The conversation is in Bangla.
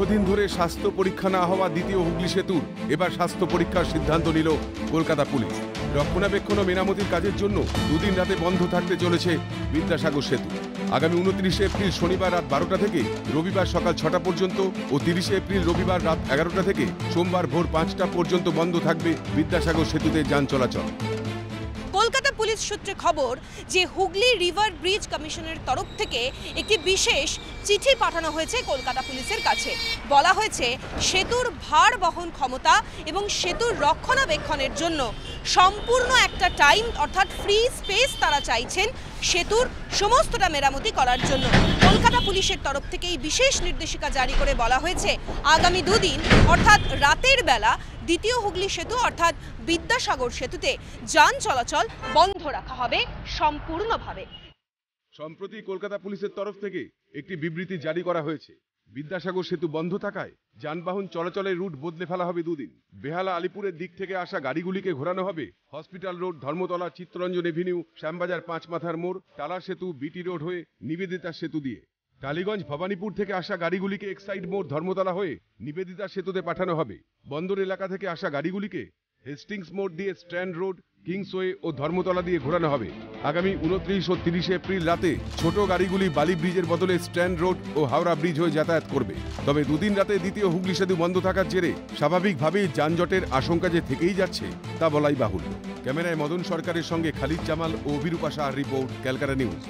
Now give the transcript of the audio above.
দীর্ঘদিন ধরে স্বাস্থ্য পরীক্ষা না হওয়া দ্বিতীয় হুগলি সেতুর এবার স্বাস্থ্য পরীক্ষার সিদ্ধান্ত নিল কলকাতা পুলিশ। রক্ষণাবেক্ষণ ও মেরামতির কাজের জন্য দুদিন রাতে বন্ধ থাকতে চলেছে বিদ্যাসাগর সেতু। আগামী 29 এপ্রিল শনিবার রাত 12টা থেকে রবিবার সকাল 6টা পর্যন্ত ও 30 এপ্রিল রবিবার রাত 11টা থেকে সোমবার ভোর 5টা পর্যন্ত বন্ধ থাকবে বিদ্যাসাগর সেতুতে যান চলাচল। কলকাতা পুলিশ সূত্রে খবর যে হুগলি রিভার ব্রিজ কমিশনের তরফ থেকে একটি বিশেষ চিঠি পাঠানো হয়েছে কলকাতা পুলিশের কাছে। বলা হয়েছে সেতুর ভার বহন ক্ষমতা এবং সেতুর রক্ষণাবেক্ষণের জন্য সম্পূর্ণ একটা টাইম অর্থাৎ ফ্রি স্পেস তারা চাইছেন সেতুর সমস্তটা মেরামতি করার জন্য। কলকাতা পুলিশের তরফ থেকে এই বিশেষ নির্দেশিকা জারি করে বলা হয়েছে আগামী দুদিন অর্থাৎ রাতের বেলা দ্বিতীয় হুগলি সেতু অর্থাৎ বিদ্যাসাগর সেতুতে যান চলাচল বন্ধ রাখা হবে সম্পূর্ণভাবে। সম্প্রতি কলকাতা পুলিশের তরফ থেকে একটি বিবৃতি জারি করা হয়েছে। বিদ্যাসাগর সেতু বন্ধ থাকায় যানবাহন চলাচলের রুট বদলে ফেলা হবে দুদিন। বেহালা আলিপুরের দিক থেকে আসা গাড়িগুলিকে ঘোরানো হবে hospital road, Dharmatala, Chittaranjan Avenue, Shyambazar, পাঁচ মাথার মোড়, টালা সেতু, বিটি রোড হয়ে নিবেদিতা সেতু দিয়ে। টালিগঞ্জ, ভবানীপুর থেকে আসা গাড়িগুলিকে এক্সাইড মোড়, ধর্মতলা হয়ে নিবেদিতা সেতুতে পাঠানো হবে। বন্দর এলাকা থেকে আসা গাড়িগুলিকে হেস্টিংস মোড় দিয়ে স্ট্যান্ড রোড, কিংসওয়ে ও ধর্মতলা দিয়ে ঘোরানো হবে। আগামী 29 ও 30 এপ্রিল রাতে ছোট গাড়িগুলি বালি ব্রিজের বদলে স্ট্যান্ড রোড ও হাওড়া ব্রিজ হয়ে যাতায়াত করবে। তবে দুদিন রাতে দ্বিতীয় হুগলি সেতু বন্ধ থাকার জেরে স্বাভাবিকভাবেই যানজটের আশঙ্কা যে থেকেই যাচ্ছে তা বলাই বাহুল্য। ক্যামেরায় মদন সরকারের সঙ্গে খালিদ জামাল ও অভিরূপা শাহর রিপোর্ট, ক্যালকাটা নিউজ।